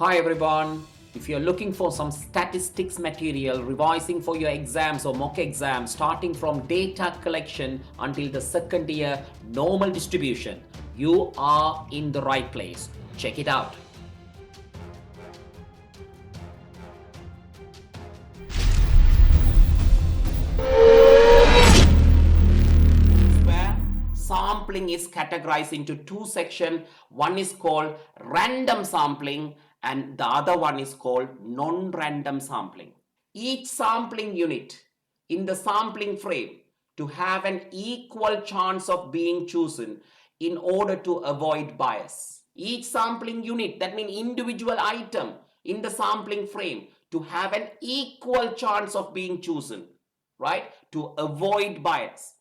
Hi everyone. If you're looking for some statistics material, revising for your exams or mock exams, starting from data collection until the second year normal distribution, you are in the right place. Check it out. Where sampling is categorized into two sections. One is called random sampling and the other one is called non-random sampling. Each sampling unit in the sampling frame to have an equal chance of being chosen in order to avoid bias. Each sampling unit, that means individual item in the sampling frame, to have an equal chance of being chosen, right? To avoid bias,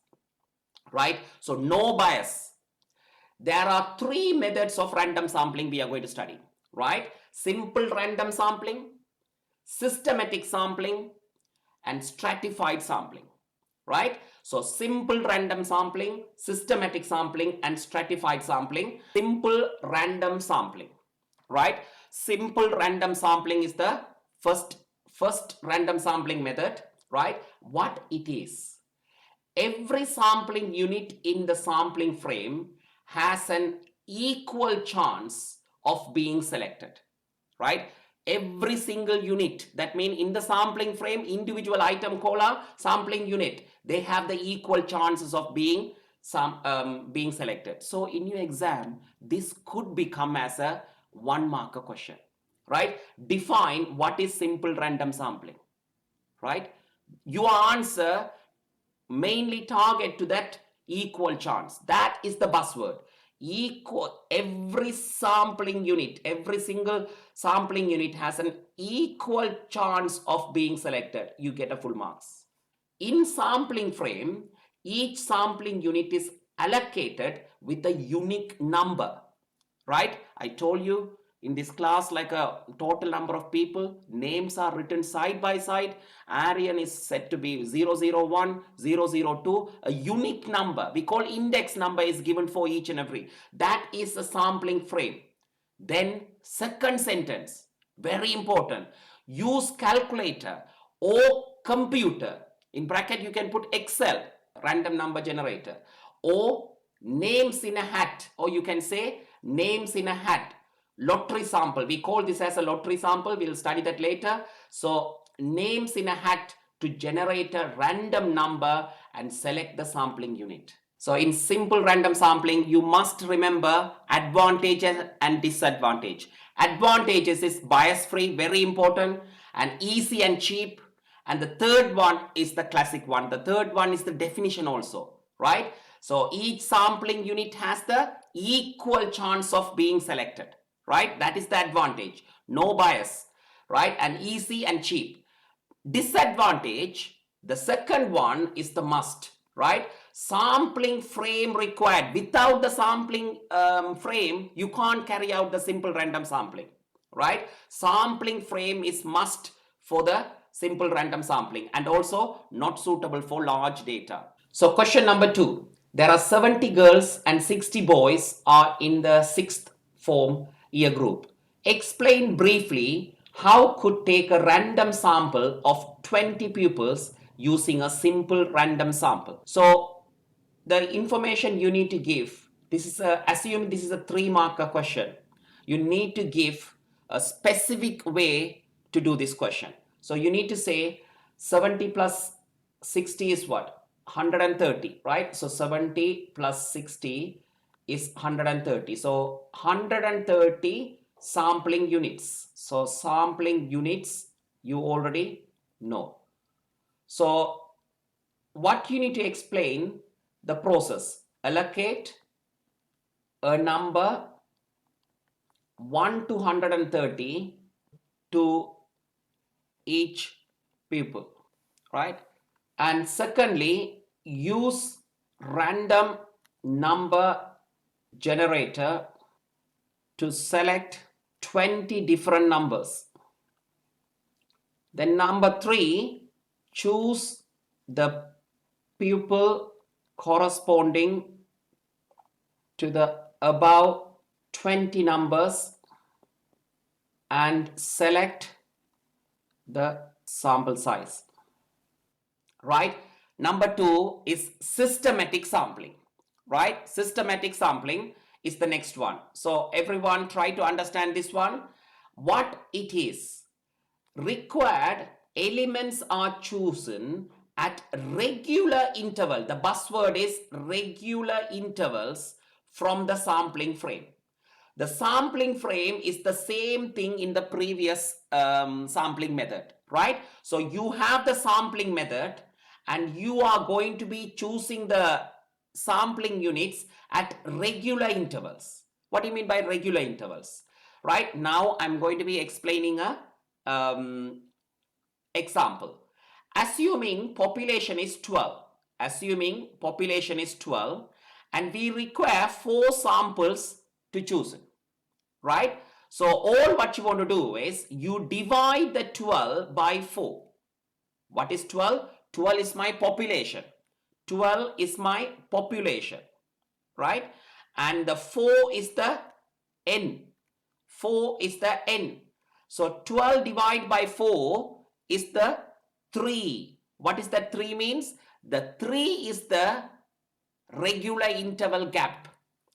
right? So no bias. There are three methods of random sampling we are going to study, right? Simple random sampling, systematic sampling, and stratified sampling, right? So simple random sampling, systematic sampling, and stratified sampling. Simple random sampling, right? Simple random sampling is the first random sampling method, right? What it is? Every sampling unit in the sampling frame has an equal chance of being selected, right? Every single unit, that means in the sampling frame, individual item column, sampling unit, they have the equal chances of being being selected. So in your exam, this could become as a one marker question, right? Define what is simple random sampling, right? Your answer mainly target to that equal chance. That is the buzzword. Equal. Every sampling unit, every single sampling unit has an equal chance of being selected. You get a full marks. In sampling frame, each sampling unit is allocated with a unique number, right? I told you in this class, like a total number of people, names are written side by side. Aryan is set to be 001, 002. A unique number, we call index number, is given for each and every. That is a sampling frame. Then second sentence, very important. Use calculator or computer. In bracket, you can put Excel, random number generator, or names in a hat, or you can say names in a hat. Lottery sample. We call this as a lottery sample. We'll study that later. So names in a hat to generate a random number and select the sampling unit. So in simple random sampling, you must remember advantages and disadvantage. Advantages is bias free, very important, and easy and cheap. And the third one is the classic one. The third one is the definition also, right? So each sampling unit has the equal chance of being selected, right? That is the advantage. No bias, right? And easy and cheap. Disadvantage, the second one is the must, right? Sampling frame required. Without the sampling frame, you can't carry out the simple random sampling, right? Sampling frame is must for the simple random sampling and also not suitable for large data. So question number 2. There are 70 girls and 60 boys are in the 6th form year group. Explain briefly how could take a random sample of 20 pupils using a simple random sample. So the information you need to give, this is assume this is a 3-marker question. You need to give a specific way to do this question. So you need to say 70 plus 60 is what? 130, right? So 70 plus 60 is 130. So 130 sampling units. So sampling units you already know. So what you need to explain the process. Allocate a number 1 to 130 to each pupil, right? And secondly, use random number generator to select 20 different numbers. Then number 3, choose the pupil corresponding to the above 20 numbers and select the sample size, right? Number 2 is systematic sampling, right? Systematic sampling is the next one. So everyone try to understand this one. What it is: required elements are chosen at regular interval. The buzzword is regular intervals from the sampling frame. The sampling frame is the same thing in the previous sampling method, right? So you have the sampling method and you are going to be choosing the sampling units at regular intervals. What do you mean by regular intervals? Right now, I'm going to be explaining a example. Assuming population is 12, and we require 4 samples to choose it, right? So all what you want to do is you divide the 12 by 4. What is 12? 12 is my population. 12 is my population, right? And the 4 is the n. 4 is the n. So 12 divided by 4 is the 3. What is that 3 means? The 3 is the regular interval gap,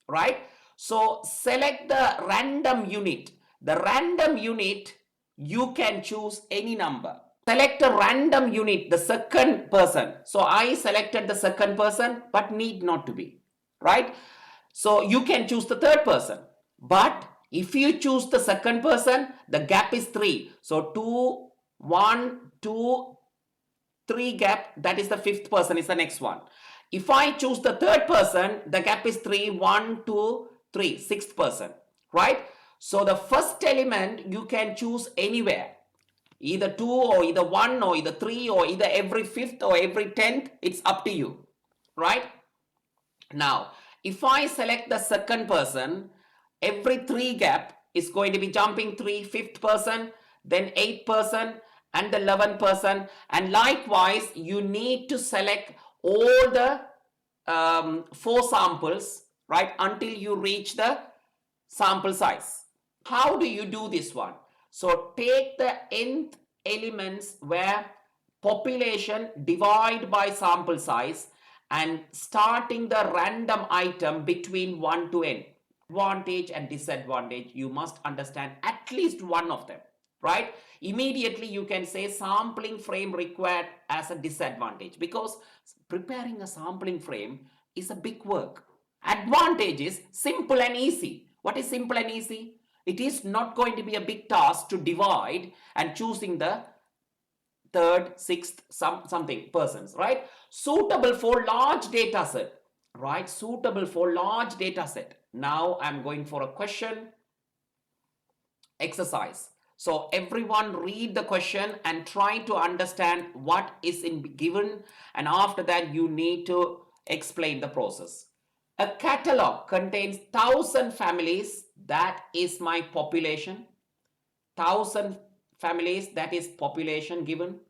right? So select the random unit. The random unit, you can choose any number. Select a random unit, the second person. So I selected the second person, but need not to be, right? So you can choose the third person. But if you choose the second person, the gap is 3. So 2, 1, 2, 3 gap, that is the fifth person is the next one. If I choose the third person, the gap is 3, 1, 2, 3, sixth person, right? So the first element you can choose anywhere. Either 2 or either 1 or either 3 or either every 5th or every 10th, it's up to you, right? Now, if I select the second person, every 3 gap is going to be jumping 3, 5th person, then 8th person and the 11th person. And likewise, you need to select all the 4 samples, right, until you reach the sample size. How do you do this one? So take the nth elements where population divide by sample size and starting the random item between 1 to n. Advantage and disadvantage, you must understand at least one of them, right? Immediately you can say sampling frame required as a disadvantage, because preparing a sampling frame is a big work. Advantage is simple and easy. What is simple and easy? It is not going to be a big task to divide and choosing the third, sixth, something persons, right? Suitable for large data set, right? Suitable for large data set. Now I'm going for a question exercise. So everyone read the question and try to understand what is given, and after that you need to explain the process. A catalog contains 1,000 families, that is my population. 1,000 families, that is population given,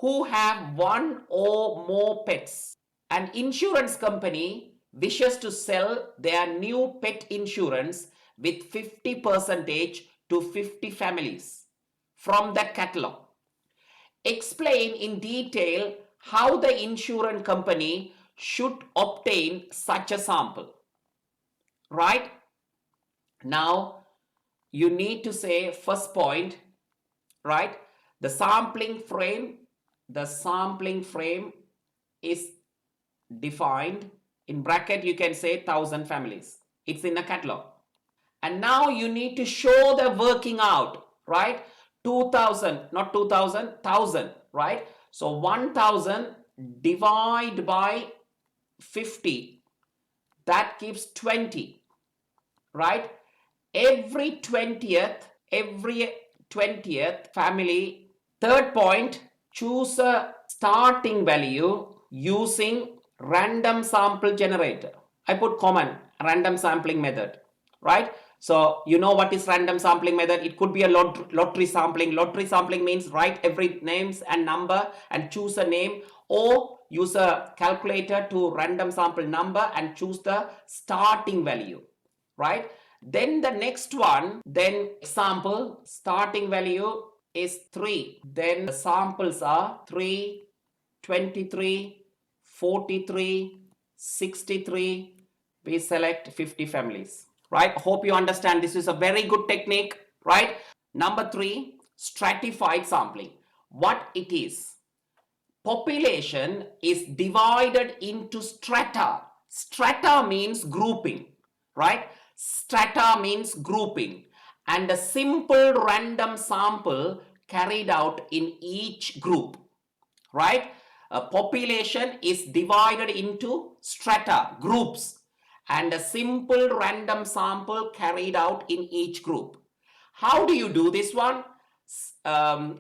who have 1 or more pets. An insurance company wishes to sell their new pet insurance with 50% to 50 families from the catalog. Explain in detail how the insurance company should obtain such a sample, right? Now you need to say first point, right? The sampling frame is defined in bracket. You can say 1,000 families. It's in the catalog. And now you need to show the working out, right? 2,000, not 2,000, 1,000, right? So 1,000 divided by 50, that gives 20, right? Every 20th family. Third point, choose a starting value using random sample generator. I put common random sampling method, right? So you know what is random sampling method? It could be a lottery sampling. Lottery sampling means write every names and number and choose a name, or use a calculator to random sample number and choose the starting value, right? Then the next one, then example, starting value is 3. Then the samples are 3, 23, 43, 63. We select 50 families, right? Hope you understand. This is a very good technique, right? Number 3, stratified sampling. What it is? Population is divided into strata. Strata means grouping, right? Strata means grouping, and a simple random sample carried out in each group, right? A population is divided into strata, groups, and a simple random sample carried out in each group. How do you do this one?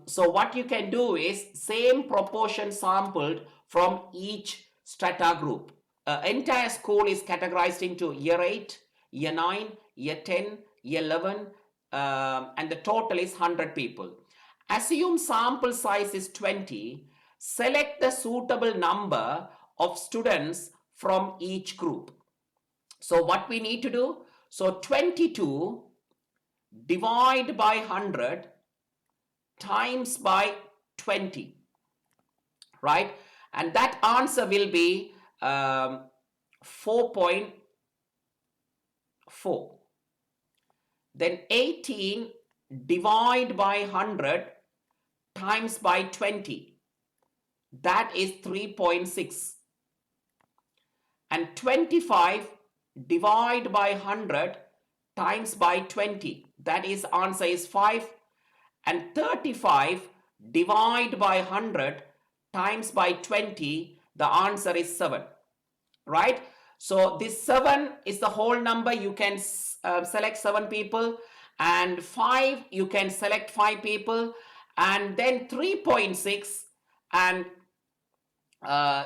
So what you can do is same proportion sampled from each strata group. Entire school is categorized into year 8, year 9, year 10, year 11, and the total is 100 people. Assume sample size is 20. Select the suitable number of students from each group. So what we need to do? So 22 divide by 100 times by 20, right? And that answer will be 4.4. Then 18 divide by 100 times by 20, that is 3.6. And 25 divide by 100 times by 20, that is answer is 5. And 35 divide by 100 times by 20, the answer is 7, right? So this 7 is the whole number. You can select 7 people, and 5 you can select 5 people, and then 3.6, and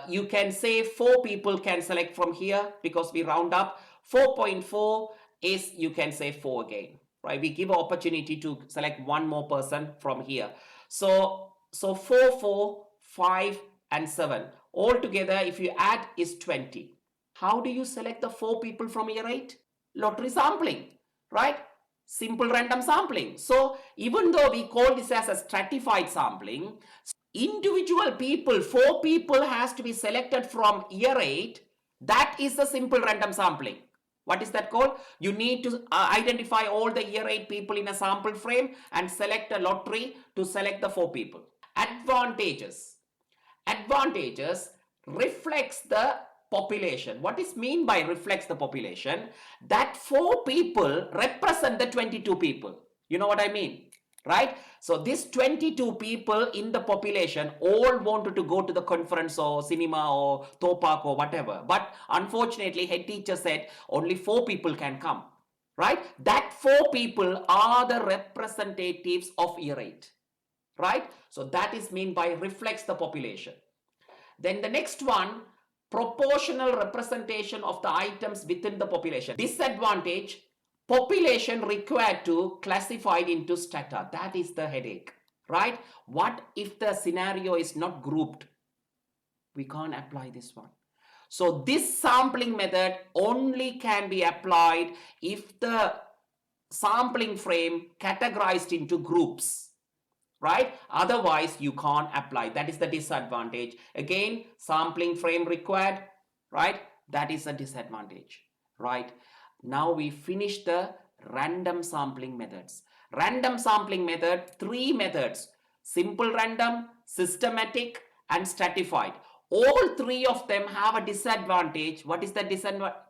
you can say 4 people can select from here because we round up. 4.4 is, you can say 4 again, right? We give an opportunity to select one more person from here. So 4, 4, 5 and 7 all together, if you add, is 20. How do you select the 4 people from year 8? Lottery sampling, right? Simple random sampling. So even though we call this as a stratified sampling, individual people, 4 people has to be selected from year 8. That is the simple random sampling. What is that called? You need to identify all the year 8 people in a sample frame and select a lottery to select the 4 people. Advantages. Advantages reflects the population. What is mean by reflects the population? That 4 people represent the 22 people. You know what I mean? Right? So this 22 people in the population all wanted to go to the conference or cinema or Topak or whatever. But unfortunately, head teacher said only 4 people can come. Right? That 4 people are the representatives of year 8. Right? So that is mean by reflects the population. Then the next one, proportional representation of the items within the population. Disadvantage, population required to classified into strata. That is the headache, right? What if the scenario is not grouped? We can't apply this one. So this sampling method only can be applied if the sampling frame categorized into groups, right? Otherwise you can't apply. That is the disadvantage. Again, sampling frame required, right? That is a disadvantage, right? Now we finish the random sampling methods. Random sampling method, 3 methods: simple random, systematic and stratified. All 3 of them have a disadvantage. What is the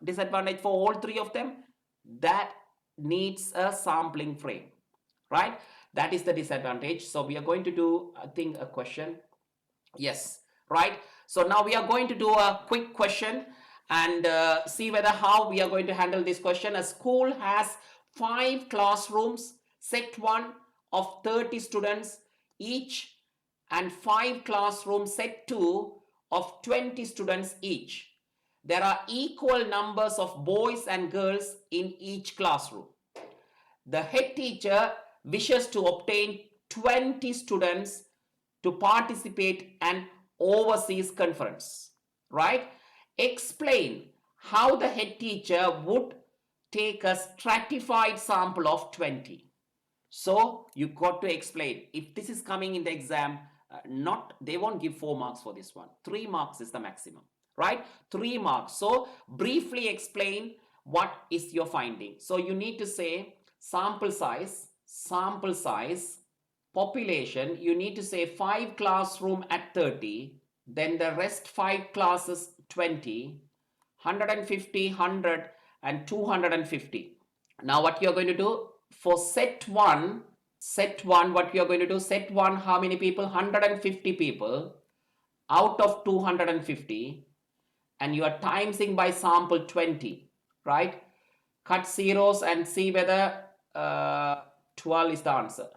disadvantage for all 3 of them? That needs a sampling frame, right? That is the disadvantage. So we are going to do, I think, a question. Yes, right? So now we are going to do a quick question and see whether how we are going to handle this question. A school has 5 classrooms, set 1 of 30 students each, and 5 classrooms, set 2 of 20 students each. There are equal numbers of boys and girls in each classroom. The head teacher wishes to obtain 20 students to participate in overseas conference, right? Explain how the head teacher would take a stratified sample of 20. So you got to explain. If this is coming in the exam, they won't give 4 marks for this one. 3 marks is the maximum, right? 3 marks. So briefly explain what is your finding. So you need to say sample size, population. You need to say 5 classroom at 30, then the rest 5 classes 20, 150, 100 and 250. Now what you're going to do for set 1, what you're going to do, set 1, how many people? 150 people out of 250, and you are timesing by sample 20, right? Cut zeros and see whether 12 is the answer.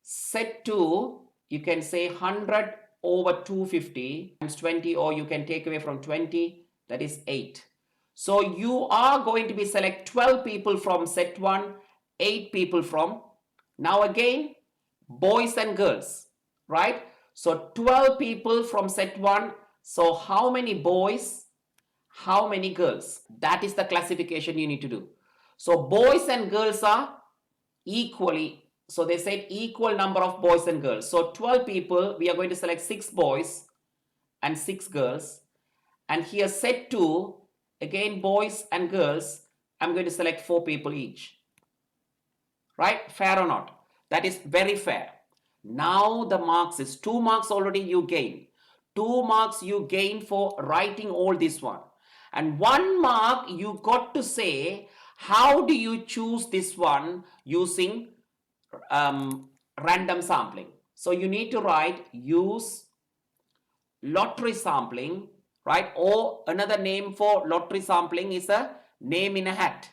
Set 2, you can say 100 over 250 times 20, or you can take away from 20, that is 8. So you are going to be select 12 people from set 1, 8 people from, now again, boys and girls, right? So 12 people from set 1. So how many boys, how many girls? That is the classification you need to do. So boys and girls are equally, so they said equal number of boys and girls. So 12 people, we are going to select 6 boys and 6 girls. And here set 2, again boys and girls, I'm going to select 4 people each. Right? Fair or not? That is very fair. Now the marks is 2 marks already you gain. 2 marks you gain for writing all this one. And 1 mark you got to say, how do you choose this one using random sampling? So you need to write use lottery sampling, right? Or another name for lottery sampling is a name in a hat,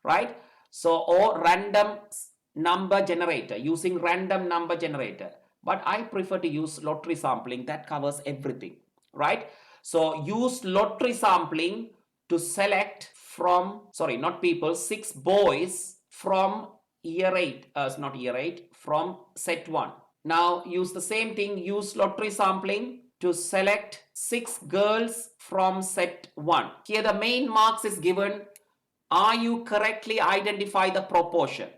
right? So, or random number generator, using random number generator. But I prefer to use lottery sampling, that covers everything, right? So use lottery sampling to select from, sorry, not people, 6 boys from year 8, not year 8, from set 1. Now use the same thing, use lottery sampling to select 6 girls from set 1. Here the main marks is given. Are you correctly identify the proportion?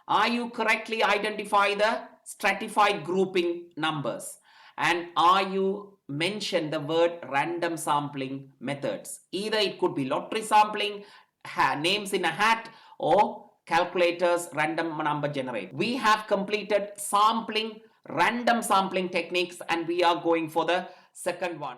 Are you correctly identify the stratified grouping numbers? And are you mention the word random sampling methods? Either it could be lottery sampling, names in a hat, or calculators random number generate. We have completed sampling, random sampling techniques, and we are going for the second one.